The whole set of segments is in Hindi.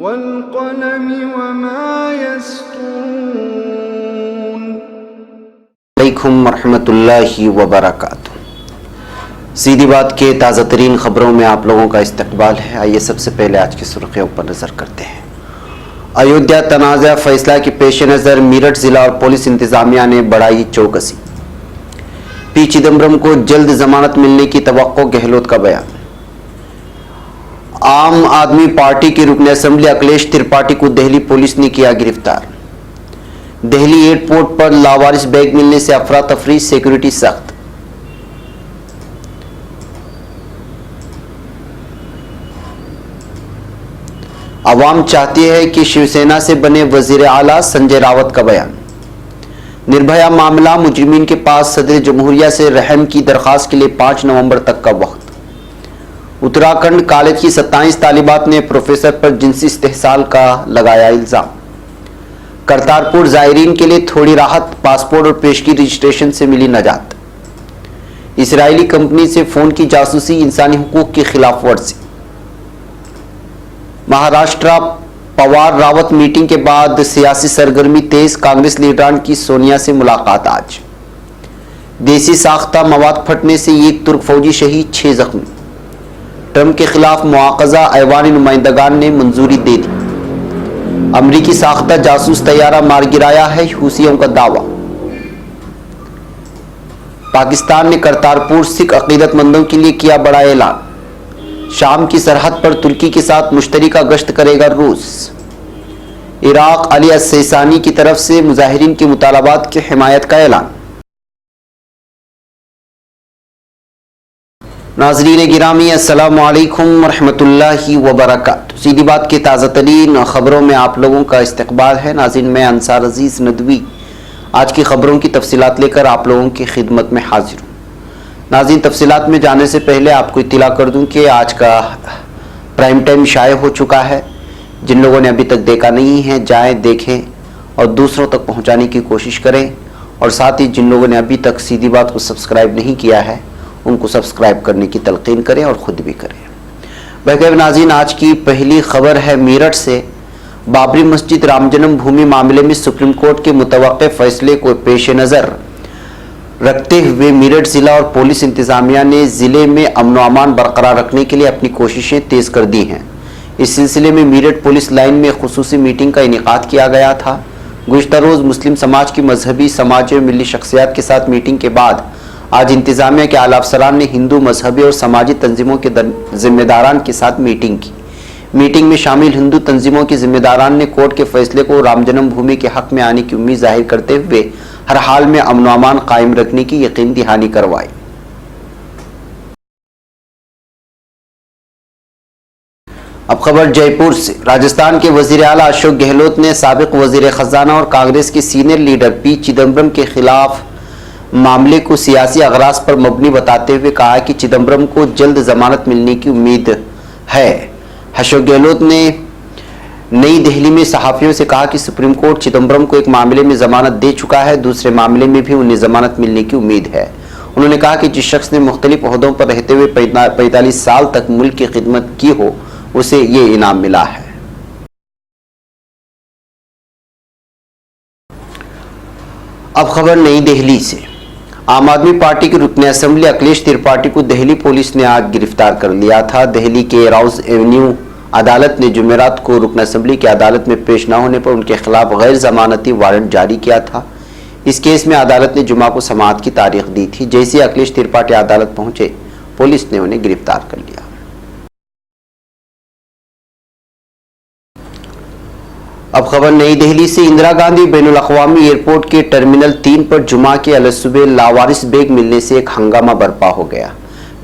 वल्क़लमि वमा यस्तुरून। अलैकुम वरहमतुल्लाहि वबरकातुहू। सीधी बात के ताज़ा तरीन खबरों में आप लोगों का इस्तकबाल है। आइए सबसे पहले आज की सुर्खियों पर नजर करते हैं। अयोध्या तनाज़ा फैसला के पेश नज़र मेरठ जिला और पुलिस इंतजामिया ने बढ़ाई चौकसी। पी चिदम्बरम को जल्द जमानत मिलने की तवक्को, गहलोत का बयान। आम आदमी पार्टी के रुकन असेंबली अखिलेश त्रिपाठी को दिल्ली पुलिस ने किया गिरफ्तार। दिल्ली एयरपोर्ट पर लावारिस बैग मिलने से अफरा तफरी, सिक्योरिटी सख्त। अवाम चाहती है कि शिवसेना से बने वजीर आला, संजय रावत का बयान। निर्भया मामला, मुजरिमीन के पास सदर जमहूरिया से रहम की दरखास्त के लिए 5 नवंबर तक का वक्त। उत्तराखंड कॉलेज की 27 तालिबात ने प्रोफेसर पर जिनसी इस्तेहसाल का लगाया इल्जाम। करतारपुर जायरीन के लिए थोड़ी राहत, पासपोर्ट और पेशगी रजिस्ट्रेशन से मिली नजात। इसराइली कंपनी से फोन की जासूसी, इंसानी हुकूक की खिलाफ वर्जी। महाराष्ट्र पवार रावत मीटिंग के बाद सियासी सरगर्मी तेज, कांग्रेस लीडरान की सोनिया से मुलाकात आज। देसी साख्ता मवाद फटने से एक तुर्क फौजी शहीद, 6 जख्मी। ट्रंप के खिलाफ मुआवजा, ऐवान नुमाइंदगान ने मंजूरी दे दी। अमरीकी साख्ता जासूस तैयारा मार गिराया है, हूसियों का दावा। पाकिस्तान ने करतारपुर सिख अकीदतमंदों के लिए किया बड़ा ऐलान। शाम की सरहद पर तुर्की के साथ मुश्तरका गश्त करेगा रूस। इराक अली अस्सैसानी की तरफ से मुजाहिरीन के मुतालबात की हिमायत का ऐलान। नाज़रीन गिरामी, अस्सलामु अलैकुम वरहमतुल्लाहि वबरकातुहू। सीधी बात के ताज़ा तरीन खबरों में आप लोगों का इस्तकबाल है। नाज़रीन, मैं अंसार अजीज़ नदवी आज की खबरों की तफसीलात लेकर आप लोगों की खिदमत में हाजिर हूँ। नाज़रीन, तफसीलात में जाने से पहले आपको इत्तला कर दूं कि आज का प्राइम टाइम शाये हो चुका है। जिन लोगों ने अभी तक देखा नहीं है, जाएं, देखें और दूसरों तक पहुंचाने की कोशिश करें। और साथ ही जिन लोगों ने अभी तक सीधी बात को सब्सक्राइब नहीं किया है, उनको सब्सक्राइब करने की तलकीन करें और ख़ुद भी करें। बहरकैफ नाज़रीन, आज की पहली खबर है मेरठ से। बाबरी मस्जिद राम जन्म भूमि मामले में सुप्रीम कोर्ट के मुतवक्के फैसले को पेश नज़र रखते हुए मेरठ जिला और पुलिस इंतजामिया ने जिले में अमन व अमान बरकरार रखने के लिए अपनी कोशिशें तेज कर दी हैं। इस सिलसिले में मेरठ पुलिस लाइन में खुसूसी मीटिंग का इनेकाद किया गया था। गुज़िश्ता रोज़ मुस्लिम समाज की मजहबी, समाजी और मिली शख्सियात के साथ मीटिंग के बाद आज इंतजामिया के आला अफसरान ने हिंदू मजहबी और समाजी तंजीमों के जिम्मेदारान के साथ मीटिंग की। मीटिंग में शामिल हिंदू तंजीमों के जिम्मेदारान ने कोर्ट के फैसले को राम जन्म भूमि के हक में आने की उम्मीद जाहिर करते हुए हर हाल में अमन व अमान कायम रखने की यकीन दहानी करवाई। अब खबर जयपुर से। राजस्थान के वजीर आला अशोक गहलोत ने साबिक वजीर खजाना और कांग्रेस के सीनियर लीडर पी चिदम्बरम के खिलाफ मामले को सियासी अगराज पर मबनी बताते हुए कहा कि चिदम्बरम को जल्द जमानत मिलने की उम्मीद है। अशोक गहलोत ने नई दिल्ली में सहाफियों से कहा कि सुप्रीम कोर्ट चिदम्बरम को एक मामले में जमानत दे चुका है, दूसरे मामले में भी उन्हें जमानत मिलने की उम्मीद है। उन्होंने कहा कि जिस शख्स ने मुख्तलिफ ओहदों पर रहते हुए 45 साल तक मुल्क की खिदमत की हो, उसे ये इनाम मिला है। अब खबर नई दिल्ली से। आम आदमी पार्टी के रुकन असेंबली अखिलेश त्रिपाठी को दिल्ली पुलिस ने आज गिरफ्तार कर लिया था। दिल्ली के राउज एवेन्यू अदालत ने जुमेरात को रुकन असेंबली की अदालत में पेश न होने पर उनके खिलाफ गैर जमानती वारंट जारी किया था। इस केस में अदालत ने जुमा को समाअत की तारीख दी थी। जैसे अखिलेश त्रिपाठी अदालत पहुंचे, पुलिस ने उन्हें गिरफ्तार कर लिया। अब खबर नई दिल्ली से। इंदिरा गांधी बैनुल अक़वामी एयरपोर्ट के टर्मिनल 3 पर जुमा के अलसुबह लावारिस बैग मिलने से एक हंगामा बर्पा हो गया।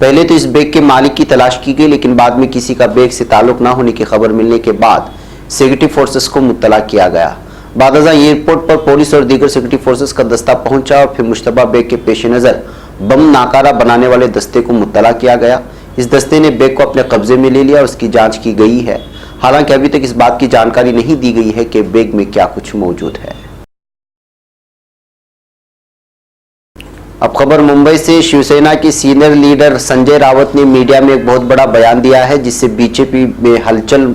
पहले तो इस बैग के मालिक की तलाश की गई, लेकिन बाद में किसी का बैग से ताल्लुक न होने की खबर मिलने के बाद सिक्योरिटी फोर्सेस को मुत्तला किया गया। बादशाह एयरपोर्ट पर पुलिस और दीगर सिक्योरिटी फोर्सेस का दस्ता पहुंचा और फिर मुश्तबा बैग के पेश नज़र बम नाकारा बनाने वाले दस्ते को मुत्तला किया गया। इस दस्ते ने बैग को अपने कब्जे में ले लिया और उसकी जाँच की गई है। हालांकि अभी तक इस बात की जानकारी नहीं दी गई है कि बैग में क्या कुछ मौजूद है। अब खबर मुंबई से। शिवसेना के सीनियर लीडर संजय रावत ने मीडिया में एक बहुत बड़ा बयान दिया है, जिससे बीजेपी में हलचल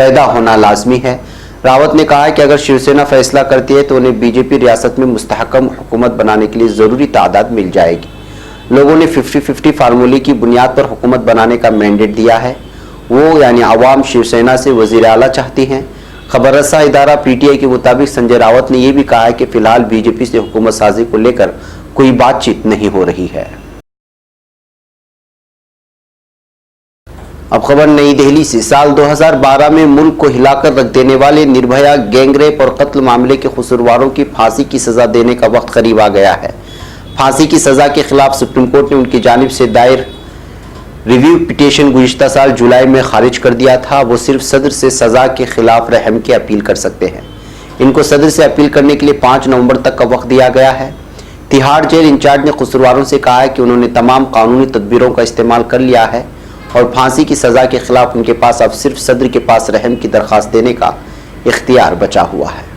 पैदा होना लाजमी है। रावत ने कहा कि अगर शिवसेना फैसला करती है तो उन्हें बीजेपी रियासत में मुस्तहकम हुकूमत बनाने के लिए ज़रूरी तादाद मिल जाएगी। लोगों ने 50-50 फार्मूले की बुनियाद पर हुकूमत बनाने का मैंडेट दिया है। वो यानी आवाम शिवसेना से वज़ीर आला चाहती हैं। खबर रसा इदारा पीटीआई के मुताबिक संजय रावत ने यह भी कहा है कि फिलहाल बीजेपी से हुकूमत साजी को लेकर कोई बातचीत नहीं हो रही है। अब खबर नई दिल्ली से। साल 2012 में मुल्क को हिलाकर रख देने वाले निर्भया गैंगरेप और कत्ल मामले के कसूरवारों की फांसी की सजा देने का वक्त करीब आ गया है। फांसी की सजा के खिलाफ सुप्रीम कोर्ट ने उनकी जानिब से दायर रिव्यू पिटीशन गुज़िश्ता साल जुलाई में खारिज कर दिया था। वो सिर्फ सदर से सजा के खिलाफ रहम की अपील कर सकते हैं। इनको सदर से अपील करने के लिए 5 नवंबर तक का वक्त दिया गया है। तिहाड़ जेल इंचार्ज ने कसूरवारों से कहा है कि उन्होंने तमाम कानूनी तदबीरों का इस्तेमाल कर लिया है और फांसी की सजा के खिलाफ उनके पास अब सिर्फ सदर के पास रहम की दरखास्त देने का इख्तियार बचा हुआ है।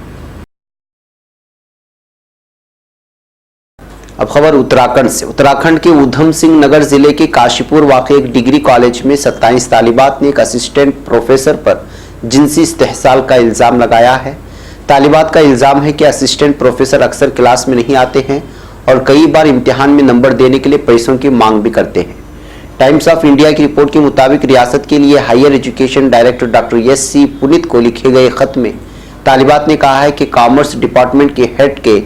अब खबर उत्तराखंड से। उत्तराखंड के ऊधम सिंह नगर जिले के काशीपुर वाक़े एक डिग्री कॉलेज में 27 तालिबात ने एक असिस्टेंट प्रोफेसर पर जिनसी इस्तेहसाल का इल्ज़ाम लगाया है। तालिबात का इल्ज़ाम है कि असिस्टेंट प्रोफेसर अक्सर क्लास में नहीं आते हैं और कई बार इम्तिहान में नंबर देने के लिए पैसों की मांग भी करते हैं। टाइम्स ऑफ इंडिया की रिपोर्ट के मुताबिक रियासत के लिए higher education director doctor S C. Punit को लिखे गए खत में तालिबात ने कहा है कि कॉमर्स डिपार्टमेंट के हेड के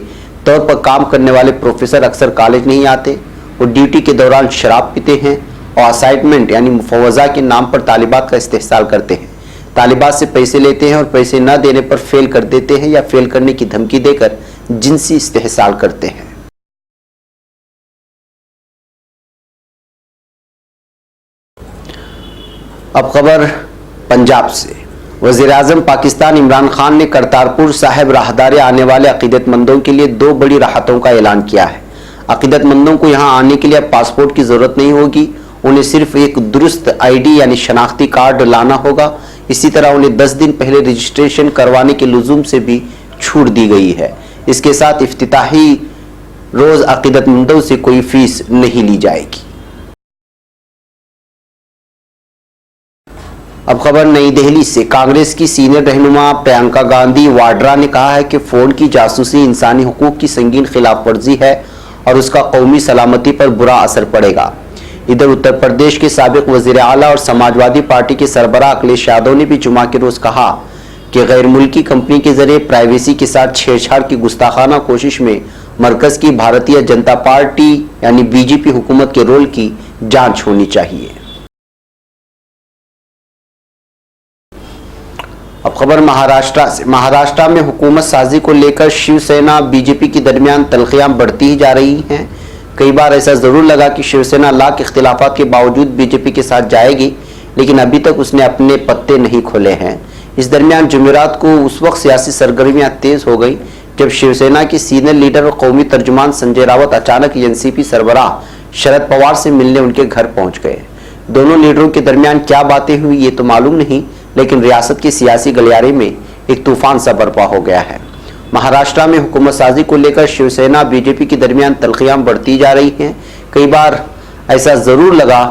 तौर पर काम करने वाले प्रोफेसर अक्सर कॉलेज नहीं आते और ड्यूटी के दौरान शराब पीते हैं और असाइनमेंट यानी मुफवजा के नाम पर तालिबात का इस्तेहसाल करते हैं। तालिबात से पैसे लेते हैं और पैसे न देने पर फेल कर देते हैं या फेल करने की धमकी देकर जिनसी इस्तेहसाल करते हैं। अब खबर पंजाब से। वज़ीर-ए-आज़म पाकिस्तान इमरान खान ने करतारपुर साहिब राहदारी आने वाले अकीदतमंदों के लिए 2 बड़ी राहतों का ऐलान किया है। अकीदतमंदों को यहां आने के लिए अब पासपोर्ट की ज़रूरत नहीं होगी। उन्हें सिर्फ एक दुरुस्त आईडी यानी शनाख्ती कार्ड लाना होगा। इसी तरह उन्हें 10 दिन पहले रजिस्ट्रेशन करवाने के लुज़ूम से भी छूट दी गई है। इसके साथ इफ्तिताही रोज़ अकीदतमंदों से कोई फीस नहीं ली जाएगी। अब खबर नई दिल्ली से। कांग्रेस की सीनियर रहनुमा प्रियंका गांधी वाड्रा ने कहा है कि फोन की जासूसी इंसानी हुकूक की संगीन खिलाफ वर्जी है और उसका कौमी सलामती पर बुरा असर पड़ेगा। इधर उत्तर प्रदेश के साबिक वजीर आला और समाजवादी पार्टी के सरबराह अखिलेश यादव ने भी जुमा के रोज कहा कि गैर मुल्की कंपनी के जरिए प्राइवेसी के साथ छेड़छाड़ की गुस्ताखाना कोशिश में मरकज की भारतीय जनता पार्टी यानी बीजेपी हुकूमत के रोल की जांच होनी चाहिए। अब खबर महाराष्ट्र से। महाराष्ट्र में हुकूमत साजी को लेकर शिवसेना बीजेपी के दरमियान तलखियां बढ़ती ही जा रही हैं। कई बार ऐसा जरूर लगा कि शिवसेना लाख इख्तिलाफात के बावजूद बीजेपी के साथ जाएगी, लेकिन अभी तक उसने अपने पत्ते नहीं खोले हैं। इस दरमियान जुमेरात को उस वक्त सियासी सरगर्मियां तेज हो गई जब शिवसेना के सीनियर लीडर और कौमी तर्जुमान संजय रावत अचानक एनसीपी सरबराह शरद पवार से मिलने उनके घर पहुंच गए। दोनों लीडरों के दरमियान क्या बातें हुई ये तो मालूम नहीं, लेकिन रियासत की सियासी गलियारे में एक तूफान सा बर्पा हो गया है। महाराष्ट्र में हुकूमत साजी को लेकर शिवसेना बीजेपी के दरमियान तलखियां बढ़ती जा रही हैं। कई बार ऐसा जरूर लगा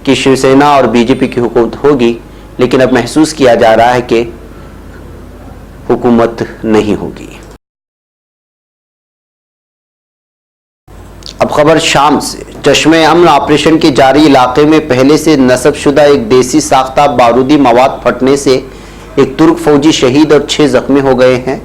कि शिवसेना और बीजेपी की हुकूमत होगी, लेकिन अब महसूस किया जा रहा है कि हुकूमत नहीं होगी। अब खबर शाम से। चश्मे अमन ऑपरेशन के जारी इलाके में पहले से नस्बशुदा एक देसी साख्ता बारूदी मवाद फटने से एक तुर्क फौजी शहीद और 6 जख्मी हो गए हैं।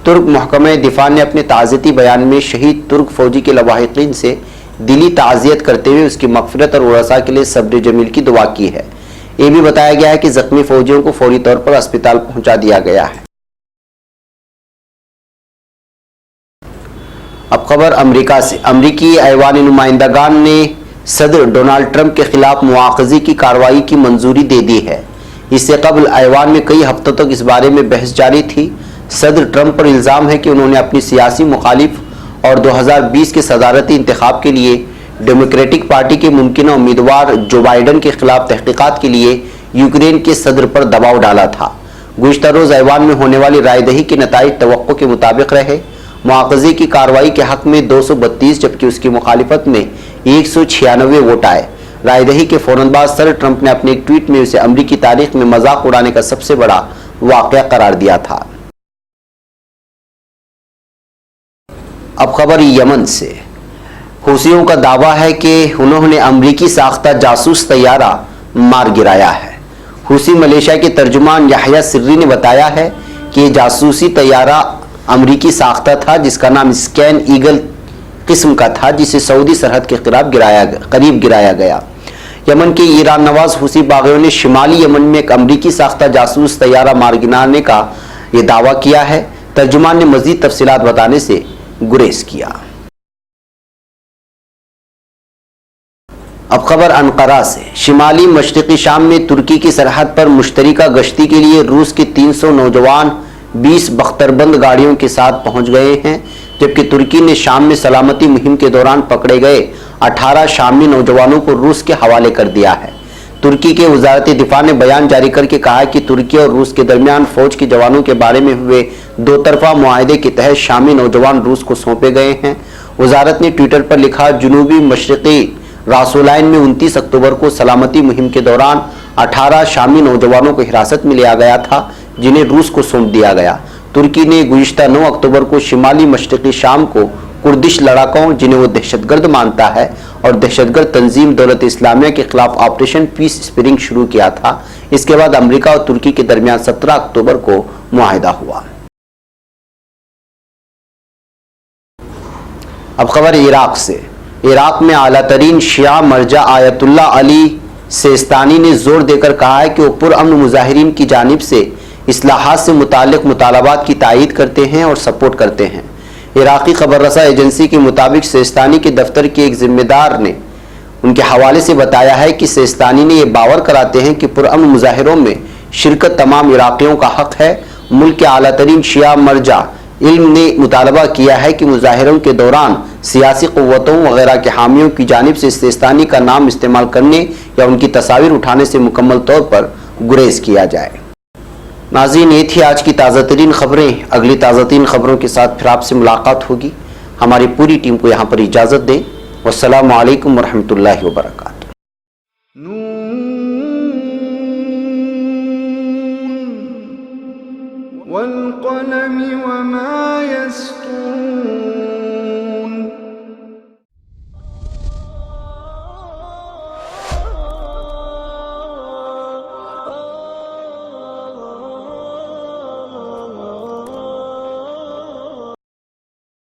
तुर्क महकमे दिफा ने अपने ताज़ियती बयान में शहीद तुर्क फौजी के लवाहिकीन से दिली ताज़ियत करते हुए उसकी मग़फ़िरत और वरसा के लिए सब्र जमील की दुआ की है। ये भी बताया गया है कि जख्मी फौजियों को फौरी तौर पर अस्पताल पहुंचा दिया गया है। अब खबर अमेरिका से। अमेरिकी ऐवान नुमाइंदगान ने सदर डोनाल्ड ट्रंप के खिलाफ मुआख़ज़ी की कार्रवाई की मंजूरी दे दी है। इससे कबल ऐवान में कई हफ्तों तक इस बारे में बहस जारी थी। सदर ट्रंप पर इल्ज़ाम है कि उन्होंने अपनी सियासी मुखालिफ और 2020 के सदारती इंतखाब के लिए डेमोक्रेटिक पार्टी के मुमकिन उम्मीदवार जो बाइडन के खिलाफ तहकीकात के लिए यूक्रेन के सदर पर दबाव डाला था। गुज़िश्ता रोज़ ऐवान में होने वाली रायदही के नताइज तवक्को के मुताबिक रहे। मुआख़ज़े की कार्रवाई के हक में 232 जबकि उसकी मुखालिफत में 196 वोट आए। रायदही के फौरन बाद सर ट्रंप ने अपने एक ट्वीट में उसे अमरीकी तारीख में मजाक उड़ाने का सबसे बड़ा वाक़या करार दिया था। अब खबर यमन से। हूसियों का दावा है कि उन्होंने अमरीकी साख्ता जासूस तैयारा मार गिराया है। हूसी मलेशिया के तर्जुमान याह्या सिर्री ने बताया है कि जासूसी तैयारा अमरीकी साख्ता था जिसका नाम स्कैन ईगल किस्म का था, जिसे सऊदी सरहद के करीब गिराया गया। यमन के ईरान नवाज हूसी बागियों ने शिमाली यमन में एक अमरीकी साख्ता जासूस तैयारा मार गिराने का यह दावा किया है। तर्जुमान ने मजीद तफसीलात बताने से गुरेज किया। अब खबर अनकरा से। शिमाली मशरक़ी शाम में तुर्की की सरहद पर मुश्तरका गश्ती के लिए रूस के 300 नौजवान 20 बख्तरबंद गाड़ियों के साथ पहुंच गए हैं, जबकि तुर्की ने शाम में सलामती मुहिम के दौरान पकड़े गए 18 शामी नौजवानों को रूस के हवाले कर दिया है। तुर्की के वजारत दिफा ने बयान जारी करके कहा है कि तुर्की और रूस के दरमियान फौज के जवानों के बारे में हुए दो तरफा मुआहदे के तहत शामी नौजवान रूस को सौंपे गए हैं। वजारत ने ट्विटर पर लिखा, जनूबी मशरक़ी रासोलाइन में 29 अक्टूबर को सलामती मुहिम के दौरान 18 शामी नौजवानों को हिरासत में लिया गया था, जिन्हें रूस को सौंप दिया गया। तुर्की ने गुज़िश्ता 9 अक्टूबर को शिमाली मशरक़ी शाम को कुर्दिश लड़ाकों, जिन्हें वो दहशतगर्द मानता है, और दहशतगर्द तंजीम दौलत इस्लामिया के खिलाफ ऑपरेशन पीस स्प्रिंग शुरू किया था। इसके बाद अमेरिका और तुर्की के दरमियान 17 अक्टूबर को मुआहदा हुआ। अब खबर इराक से। इराक में आला तरीन शिया मरजा आयतुल्लाह अली सिस्तानी ने जोर देकर कहा है कि वो पुरअमन मुजाहिरीन की जानिब से इस्लाहात से मुताल्लिक मुतालबात की तायीद करते हैं और सपोर्ट करते हैं। इराकी खबर रसा एजेंसी के मुताबिक सिस्तानी के दफ्तर के एक जिम्मेदार ने उनके हवाले से बताया है कि सिस्तानी ने यह बावर कराते हैं कि पुरअमन मुजाहिरों में शिरकत तमाम इराकियों का हक है। मुल्क के आला तरीन शिया मरजा इल्म ने मुतालबा किया है कि मुजाहिरों के दौरान सियासी क़ुव्वतों वगैरह के हामियों की जानिब से सिस्तानी का नाम इस्तेमाल करने या उनकी तस्वीर उठाने से मुकम्मल तौर पर गुरेज किया जाए। नाज़रीन, ये थी आज की ताज़ा तरीन खबरें। अगली ताज़ा तरीन खबरों के साथ फिर आपसे मुलाकात होगी। हमारी पूरी टीम को यहाँ पर इजाज़त दें। वस्सलामु अलैकुम वरहमतुल्लाहि वबरकातुहू।